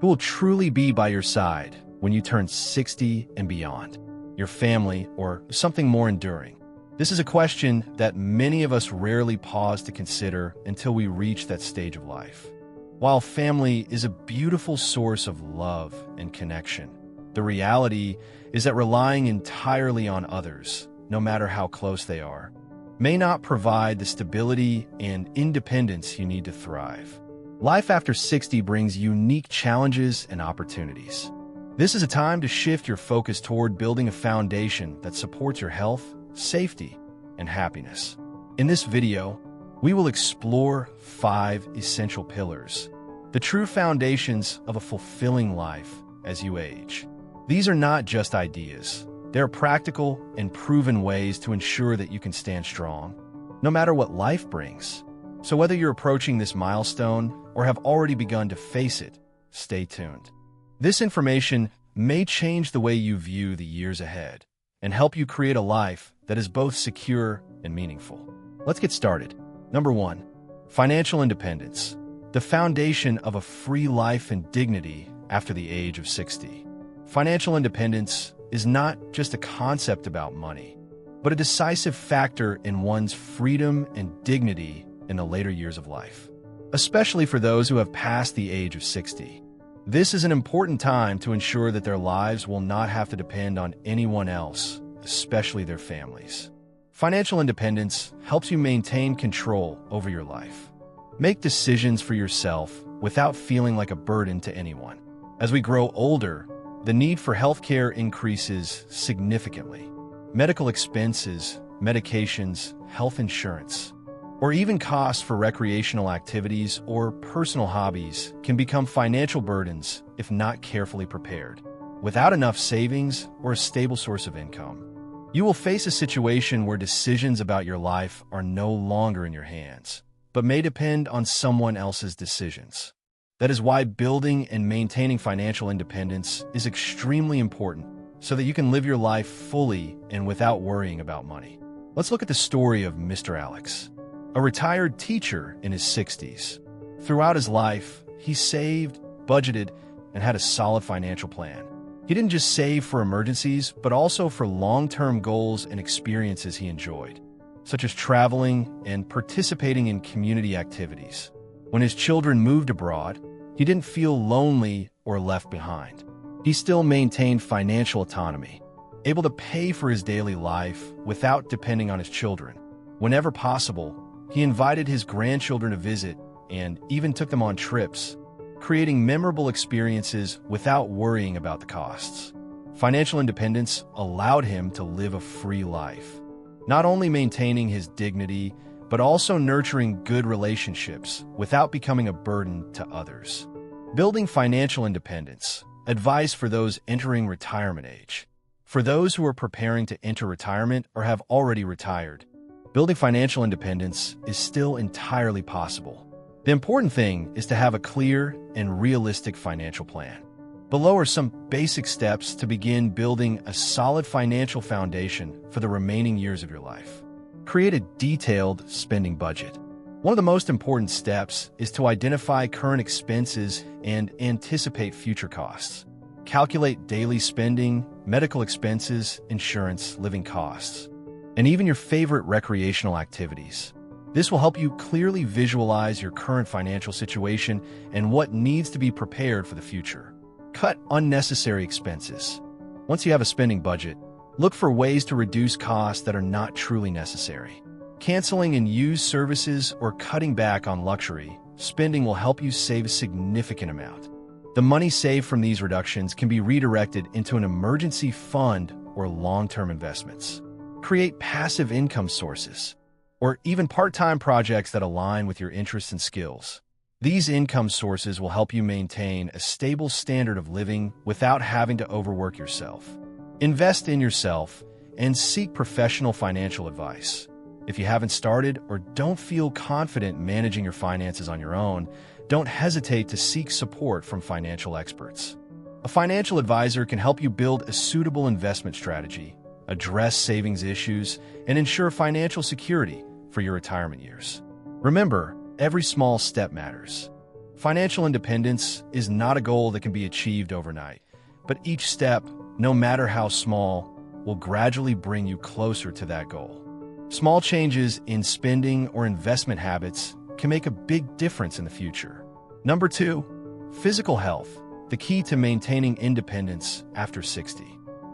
Who will truly be by your side when you turn 60 and beyond? Your family or something more enduring? This is a question that many of us rarely pause to consider until we reach that stage of life. While family is a beautiful source of love and connection, the reality is that relying entirely on others, no matter how close they are, may not provide the stability and independence you need to thrive. Life after 60 brings unique challenges and opportunities. This is a time to shift your focus toward building a foundation that supports your health, safety, and happiness. In this video, we will explore 5 essential pillars, the true foundations of a fulfilling life as you age. These are not just ideas. They're practical and proven ways to ensure that you can stand strong, no matter what life brings. So whether you're approaching this milestone or have already begun to face it, stay tuned. This information may change the way you view the years ahead and help you create a life that is both secure and meaningful. Let's get started. Number 1, financial independence, the foundation of a free life and dignity after the age of 60. Financial independence is not just a concept about money, but a decisive factor in one's freedom and dignity in the later years of life, especially for those who have passed the age of 60. This is an important time to ensure that their lives will not have to depend on anyone else, especially their families. Financial independence helps you maintain control over your life. Make decisions for yourself without feeling like a burden to anyone. As we grow older, the need for healthcare increases significantly. Medical expenses, medications, health insurance, or even costs for recreational activities or personal hobbies can become financial burdens if not carefully prepared. Without enough savings or a stable source of income, you will face a situation where decisions about your life are no longer in your hands, but may depend on someone else's decisions. That is why building and maintaining financial independence is extremely important so that you can live your life fully and without worrying about money. Let's look at the story of Mr. Alex, a retired teacher in his 60s. Throughout his life, he saved, budgeted, and had a solid financial plan. He didn't just save for emergencies, but also for long-term goals and experiences he enjoyed, such as traveling and participating in community activities. When his children moved abroad, he didn't feel lonely or left behind. He still maintained financial autonomy, able to pay for his daily life without depending on his children. Whenever possible, he invited his grandchildren to visit and even took them on trips, creating memorable experiences without worrying about the costs. Financial independence allowed him to live a free life, not only maintaining his dignity, but also nurturing good relationships without becoming a burden to others. Building financial independence, advice for those entering retirement age. For those who are preparing to enter retirement or have already retired, building financial independence is still entirely possible. The important thing is to have a clear and realistic financial plan. Below are some basic steps to begin building a solid financial foundation for the remaining years of your life. Create a detailed spending budget. One of the most important steps is to identify current expenses and anticipate future costs. Calculate daily spending, medical expenses, insurance, living costs, and even your favorite recreational activities. This will help you clearly visualize your current financial situation and what needs to be prepared for the future. Cut unnecessary expenses. Once you have a spending budget, look for ways to reduce costs that are not truly necessary. Canceling unused services or cutting back on luxury spending will help you save a significant amount. The money saved from these reductions can be redirected into an emergency fund or long-term investments. Create passive income sources, or even part-time projects that align with your interests and skills. These income sources will help you maintain a stable standard of living without having to overwork yourself. Invest in yourself and seek professional financial advice. If you haven't started or don't feel confident managing your finances on your own, don't hesitate to seek support from financial experts. A financial advisor can help you build a suitable investment strategy, address savings issues, and ensure financial security for your retirement years. Remember, every small step matters. Financial independence is not a goal that can be achieved overnight, but each step, no matter how small, will gradually bring you closer to that goal. Small changes in spending or investment habits can make a big difference in the future. Number 2, physical health, the key to maintaining independence after 60.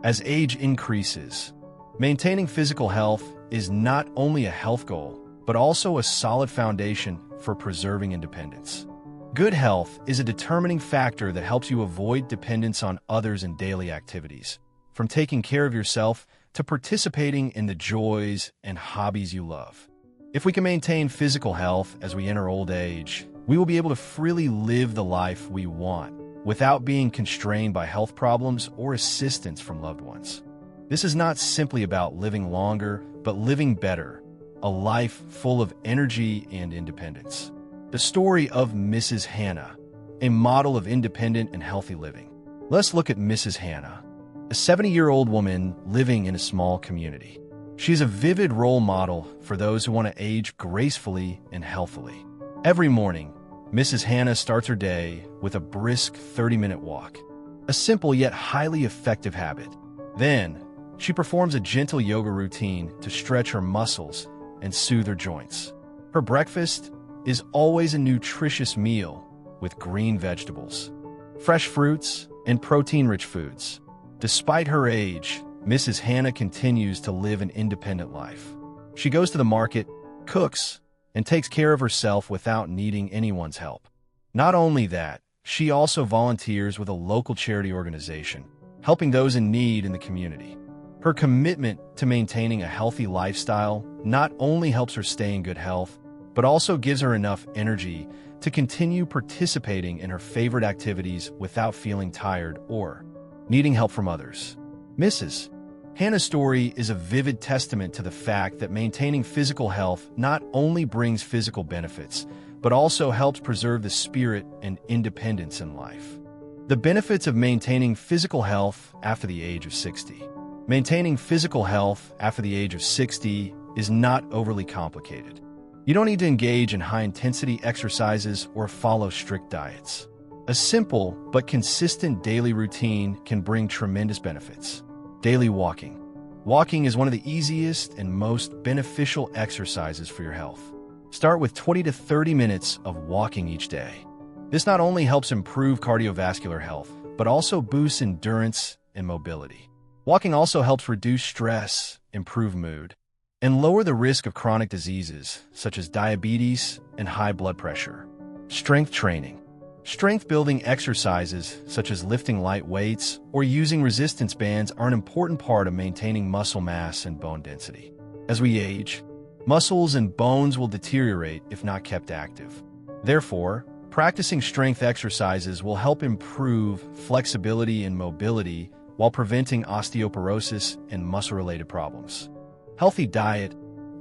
As age increases, maintaining physical health is not only a health goal, but also a solid foundation for preserving independence. Good health is a determining factor that helps you avoid dependence on others in daily activities, from taking care of yourself to participating in the joys and hobbies you love. If we can maintain physical health as we enter old age, we will be able to freely live the life we want without being constrained by health problems or assistance from loved ones. This is not simply about living longer, but living better, a life full of energy and independence. The story of Mrs. Hannah, a model of independent and healthy living. Let's look at Mrs. Hannah, a 70-year-old woman living in a small community. She's a vivid role model for those who want to age gracefully and healthily. Every morning, Mrs. Hannah starts her day with a brisk 30-minute walk, a simple yet highly effective habit. Then, she performs a gentle yoga routine to stretch her muscles and soothe her joints. Her breakfast is always a nutritious meal with green vegetables, fresh fruits, and protein-rich foods. Despite her age, Mrs. Hannah continues to live an independent life. She goes to the market, cooks, and takes care of herself without needing anyone's help. Not only that, she also volunteers with a local charity organization, helping those in need in the community. Her commitment to maintaining a healthy lifestyle not only helps her stay in good health, but also gives her enough energy to continue participating in her favorite activities without feeling tired or needing help from others. Mrs. Hannah's story is a vivid testament to the fact that maintaining physical health not only brings physical benefits, but also helps preserve the spirit and independence in life. The benefits of maintaining physical health after the age of 60. Maintaining physical health after the age of 60 is not overly complicated. You don't need to engage in high-intensity exercises or follow strict diets. A simple but consistent daily routine can bring tremendous benefits. Daily walking. Walking is one of the easiest and most beneficial exercises for your health. Start with 20 to 30 minutes of walking each day. This not only helps improve cardiovascular health, but also boosts endurance and mobility. Walking also helps reduce stress, improve mood, and lower the risk of chronic diseases such as diabetes and high blood pressure. Strength training. Strength-building exercises such as lifting light weights or using resistance bands are an important part of maintaining muscle mass and bone density. As we age, muscles and bones will deteriorate if not kept active. Therefore, practicing strength exercises will help improve flexibility and mobility while preventing osteoporosis and muscle-related problems. Healthy diet.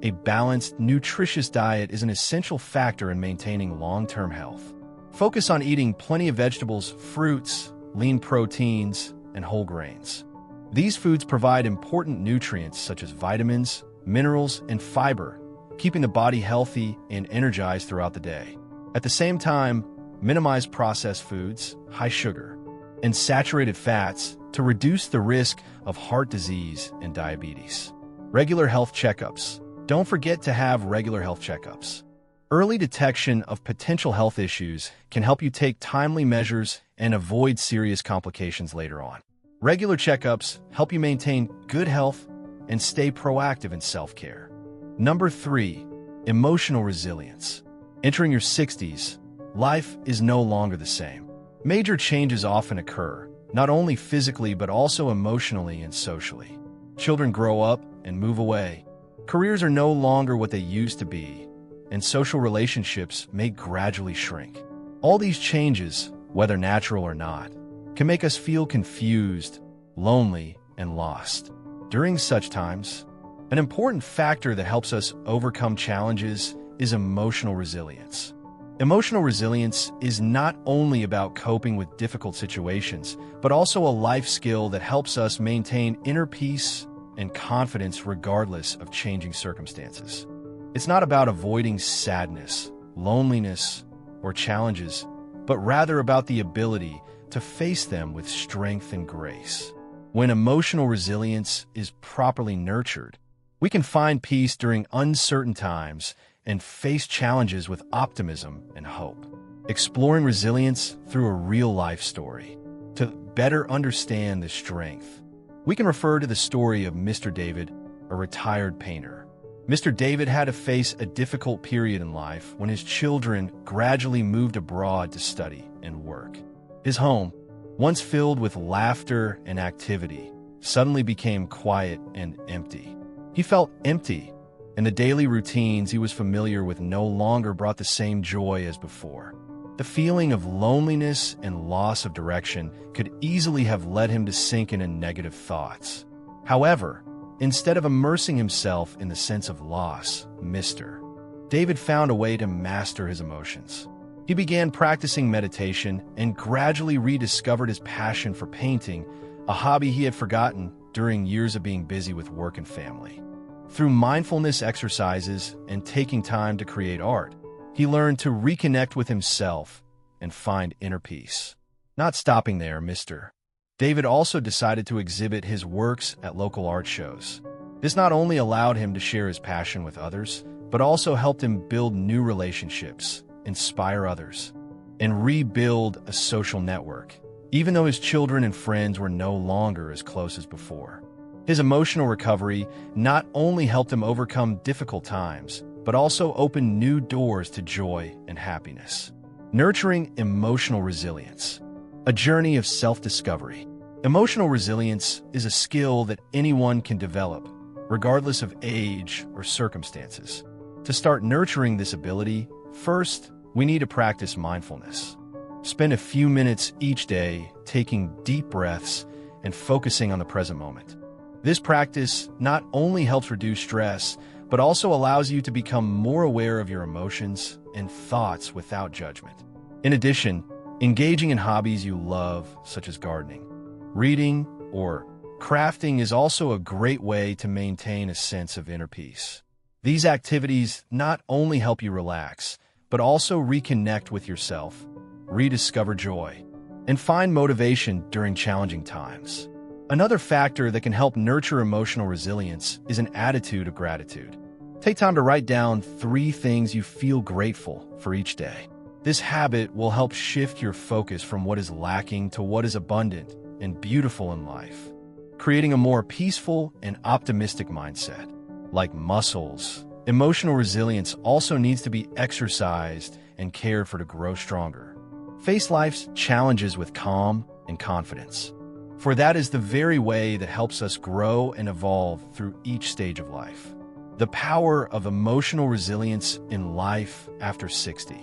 A balanced, nutritious diet is an essential factor in maintaining long-term health. Focus on eating plenty of vegetables, fruits, lean proteins, and whole grains. These foods provide important nutrients such as vitamins, minerals, and fiber, keeping the body healthy and energized throughout the day. At the same time, minimize processed foods, high sugar, and saturated fats to reduce the risk of heart disease and diabetes. Regular health checkups. Don't forget to have regular health checkups. Early detection of potential health issues can help you take timely measures and avoid serious complications later on. Regular checkups help you maintain good health and stay proactive in self-care. Number 3, emotional resilience. Entering your 60s, life is no longer the same. Major changes often occur, not only physically but also emotionally and socially. Children grow up and move away. Careers are no longer what they used to be, and social relationships may gradually shrink. All these changes, whether natural or not, can make us feel confused, lonely, and lost. During such times, an important factor that helps us overcome challenges is emotional resilience. Emotional resilience is not only about coping with difficult situations, but also a life skill that helps us maintain inner peace and confidence regardless of changing circumstances. It's not about avoiding sadness, loneliness, or challenges, but rather about the ability to face them with strength and grace. When emotional resilience is properly nurtured, we can find peace during uncertain times and face challenges with optimism and hope. Exploring resilience through a real-life story. To better understand this strength, we can refer to the story of Mr. David, a retired painter. Mr. David had to face a difficult period in life when his children gradually moved abroad to study and work. His home, once filled with laughter and activity, suddenly became quiet and empty. He felt empty, and the daily routines he was familiar with no longer brought the same joy as before. The feeling of loneliness and loss of direction could easily have led him to sink into negative thoughts. However, instead of immersing himself in the sense of loss, Mr. David found a way to master his emotions. He began practicing meditation and gradually rediscovered his passion for painting, a hobby he had forgotten during years of being busy with work and family. Through mindfulness exercises and taking time to create art, he learned to reconnect with himself and find inner peace. Not stopping there, Mr. David also decided to exhibit his works at local art shows. This not only allowed him to share his passion with others, but also helped him build new relationships, inspire others, and rebuild a social network, even though his children and friends were no longer as close as before. His emotional recovery not only helped him overcome difficult times, but also opened new doors to joy and happiness. Nurturing emotional resilience, a journey of self-discovery. Emotional resilience is a skill that anyone can develop, regardless of age or circumstances. To start nurturing this ability, first, we need to practice mindfulness. Spend a few minutes each day taking deep breaths and focusing on the present moment. This practice not only helps reduce stress, but also allows you to become more aware of your emotions and thoughts without judgment. In addition, engaging in hobbies you love, such as gardening, reading, or crafting is also a great way to maintain a sense of inner peace. These activities not only help you relax, but also reconnect with yourself, rediscover joy, and find motivation during challenging times. Another factor that can help nurture emotional resilience is an attitude of gratitude. Take time to write down 3 things you feel grateful for each day. This habit will help shift your focus from what is lacking to what is abundant and beautiful in life, creating a more peaceful and optimistic mindset. Like muscles, emotional resilience also needs to be exercised and cared for to grow stronger. Face life's challenges with calm and confidence, for that is the very way that helps us grow and evolve through each stage of life. The power of emotional resilience in life after 60.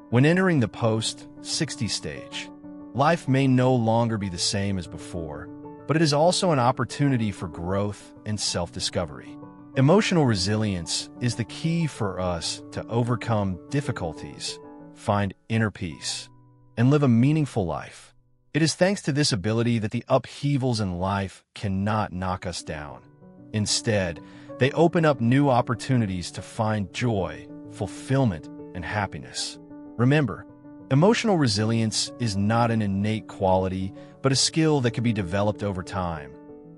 When entering the post-60 stage, life may no longer be the same as before, but it is also an opportunity for growth and self-discovery. Emotional resilience is the key for us to overcome difficulties, find inner peace, and live a meaningful life. It is thanks to this ability that the upheavals in life cannot knock us down. Instead, they open up new opportunities to find joy, fulfillment, and happiness. Remember, emotional resilience is not an innate quality, but a skill that can be developed over time,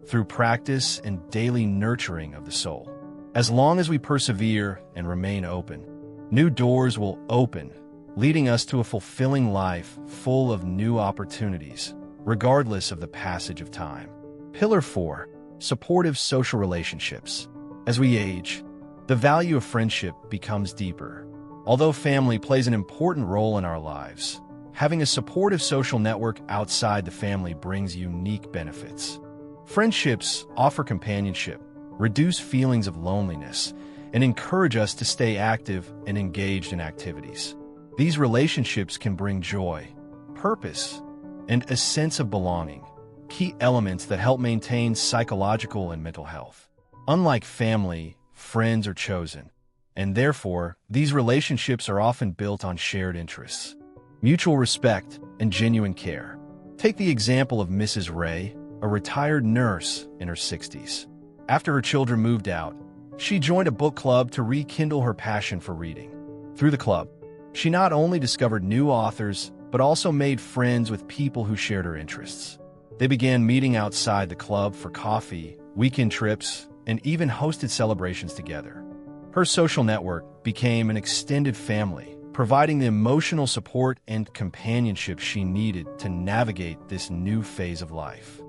through practice and daily nurturing of the soul. As long as we persevere and remain open, new doors will open, leading us to a fulfilling life full of new opportunities, regardless of the passage of time. Pillar 4. Supportive social relationships. As we age, the value of friendship becomes deeper. Although family plays an important role in our lives, having a supportive social network outside the family brings unique benefits. Friendships offer companionship, reduce feelings of loneliness, and encourage us to stay active and engaged in activities. These relationships can bring joy, purpose, and a sense of belonging, key elements that help maintain psychological and mental health. Unlike family, friends are chosen, and therefore, these relationships are often built on shared interests, mutual respect, and genuine care. Take the example of Mrs. Ray, a retired nurse in her 60s. After her children moved out, she joined a book club to rekindle her passion for reading. Through the club, she not only discovered new authors, but also made friends with people who shared her interests. They began meeting outside the club for coffee, weekend trips, and even hosted celebrations together. Her social network became an extended family, providing the emotional support and companionship she needed to navigate this new phase of life.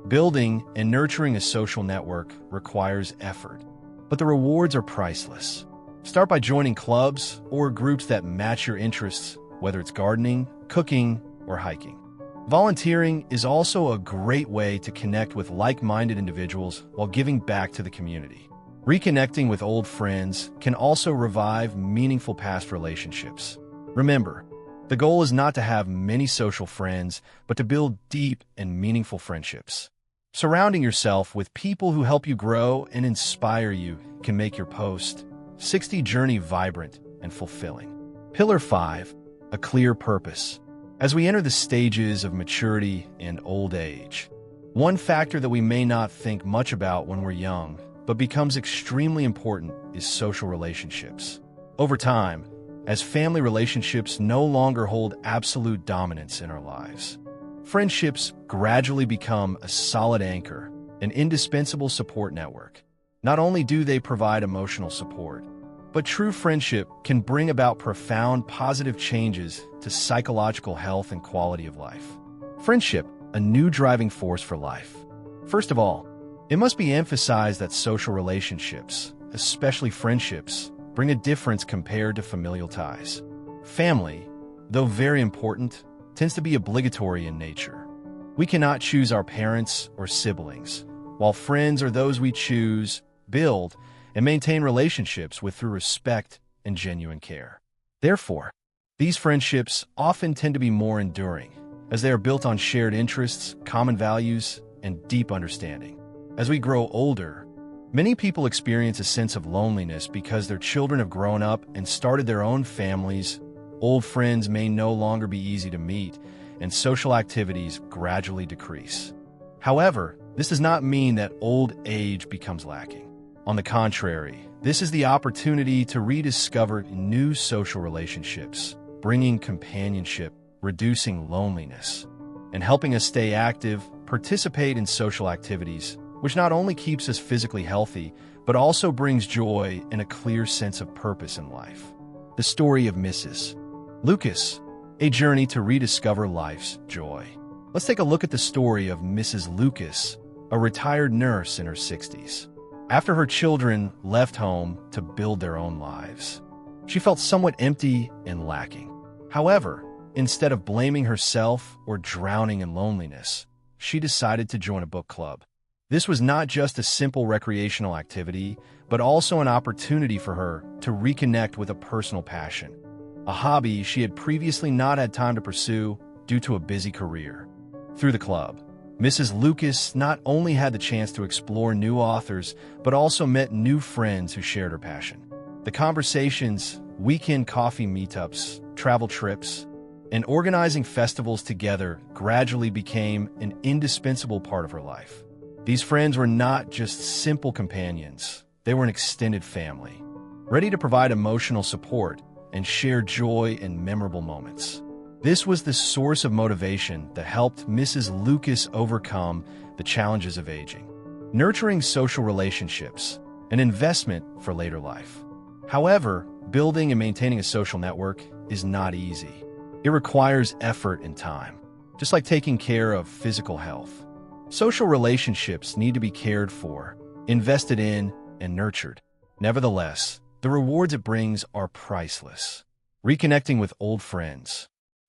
Building and nurturing a social network requires effort, but the rewards are priceless. Start by joining clubs or groups that match your interests, whether it's gardening, cooking, or hiking. Volunteering is also a great way to connect with like-minded individuals while giving back to the community. Reconnecting with old friends can also revive meaningful past relationships. Remember, the goal is not to have many social friends, but to build deep and meaningful friendships. Surrounding yourself with people who help you grow and inspire you can make your post-60 journey vibrant and fulfilling. Pillar 5. A clear purpose. As we enter the stages of maturity and old age, one factor that we may not think much about when we're young, but becomes extremely important, is social relationships. Over time, as family relationships no longer hold absolute dominance in our lives, friendships gradually become a solid anchor, an indispensable support network. Not only do they provide emotional support, but true friendship can bring about profound positive changes to psychological health and quality of life. Friendship, a new driving force for life. First of all, it must be emphasized that social relationships, especially friendships, bring a difference compared to familial ties. Family, though very important, tends to be obligatory in nature. We cannot choose our parents or siblings, while friends are those we choose, build, and maintain relationships with through respect and genuine care. Therefore, these friendships often tend to be more enduring, as they are built on shared interests, common values, and deep understanding. As we grow older, many people experience a sense of loneliness because their children have grown up and started their own families. Old friends may no longer be easy to meet, and social activities gradually decrease. However, this does not mean that old age becomes lacking. On the contrary, this is the opportunity to rediscover new social relationships, bringing companionship, reducing loneliness, and helping us stay active, participate in social activities, which not only keeps us physically healthy, but also brings joy and a clear sense of purpose in life. The story of Mrs. Lucas, a journey to rediscover life's joy. Let's take a look at the story of Mrs. Lucas, a retired nurse in her 60s. After her children left home to build their own lives, she felt somewhat empty and lacking. However, instead of blaming herself or drowning in loneliness, she decided to join a book club. This was not just a simple recreational activity, but also an opportunity for her to reconnect with a personal passion, a hobby she had previously not had time to pursue due to a busy career. Through the club, Mrs. Lucas not only had the chance to explore new authors, but also met new friends who shared her passion. The conversations, weekend coffee meetups, travel trips, and organizing festivals together gradually became an indispensable part of her life. These friends were not just simple companions, they were an extended family, ready to provide emotional support and share joy in memorable moments. This was the source of motivation that helped Mrs. Lucas overcome the challenges of aging. Nurturing social relationships, an investment for later life. However, building and maintaining a social network is not easy. It requires effort and time, just like taking care of physical health. Social relationships need to be cared for, invested in, and nurtured. Nevertheless, the rewards it brings are priceless. Reconnecting with old friends,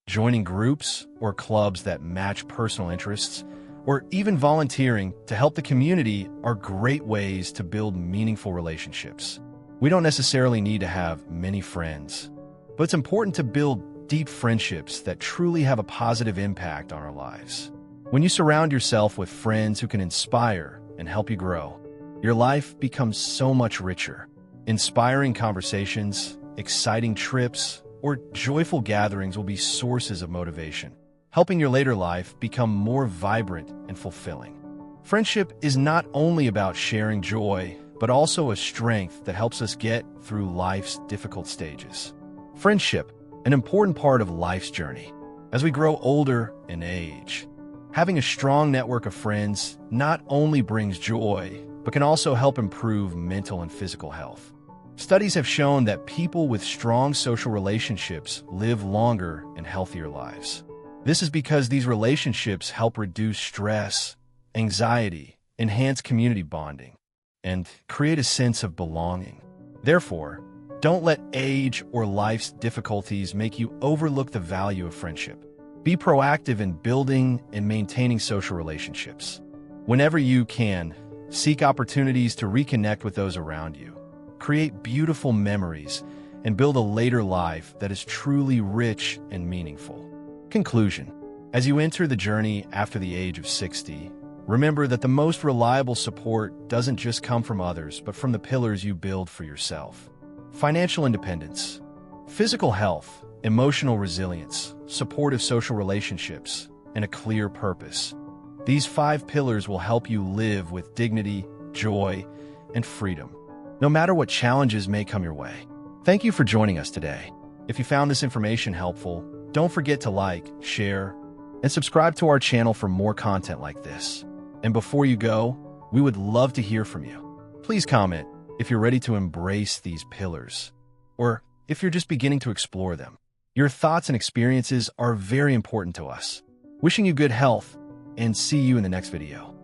joining groups or clubs that match personal interests, or even volunteering to help the community are great ways to build meaningful relationships. We don't necessarily need to have many friends, but it's important to build deep friendships that truly have a positive impact on our lives. When you surround yourself with friends who can inspire and help you grow, your life becomes so much richer. Inspiring conversations, exciting trips, or joyful gatherings will be sources of motivation, helping your later life become more vibrant and fulfilling. Friendship is not only about sharing joy, but also a strength that helps us get through life's difficult stages. Friendship, an important part of life's journey. As we grow older and age, having a strong network of friends not only brings joy, but can also help improve mental and physical health. Studies have shown that people with strong social relationships live longer and healthier lives. This is because these relationships help reduce stress, anxiety, enhance community bonding, and create a sense of belonging. Therefore, don't let age or life's difficulties make you overlook the value of friendship. Be proactive in building and maintaining social relationships. Whenever you can, seek opportunities to reconnect with those around you. Create beautiful memories and build a later life that is truly rich and meaningful. Conclusion: as you enter the journey after the age of 60, remember that the most reliable support doesn't just come from others, but from the pillars you build for yourself. Financial independence, physical health, emotional resilience, supportive social relationships, and a clear purpose. These 5 pillars will help you live with dignity, joy, and freedom, no matter what challenges may come your way. Thank you for joining us today. If you found this information helpful, don't forget to like, share, and subscribe to our channel for more content like this. And before you go, we would love to hear from you. Please comment if you're ready to embrace these pillars, or if you're just beginning to explore them. Your thoughts and experiences are very important to us. Wishing you good health, and see you in the next video.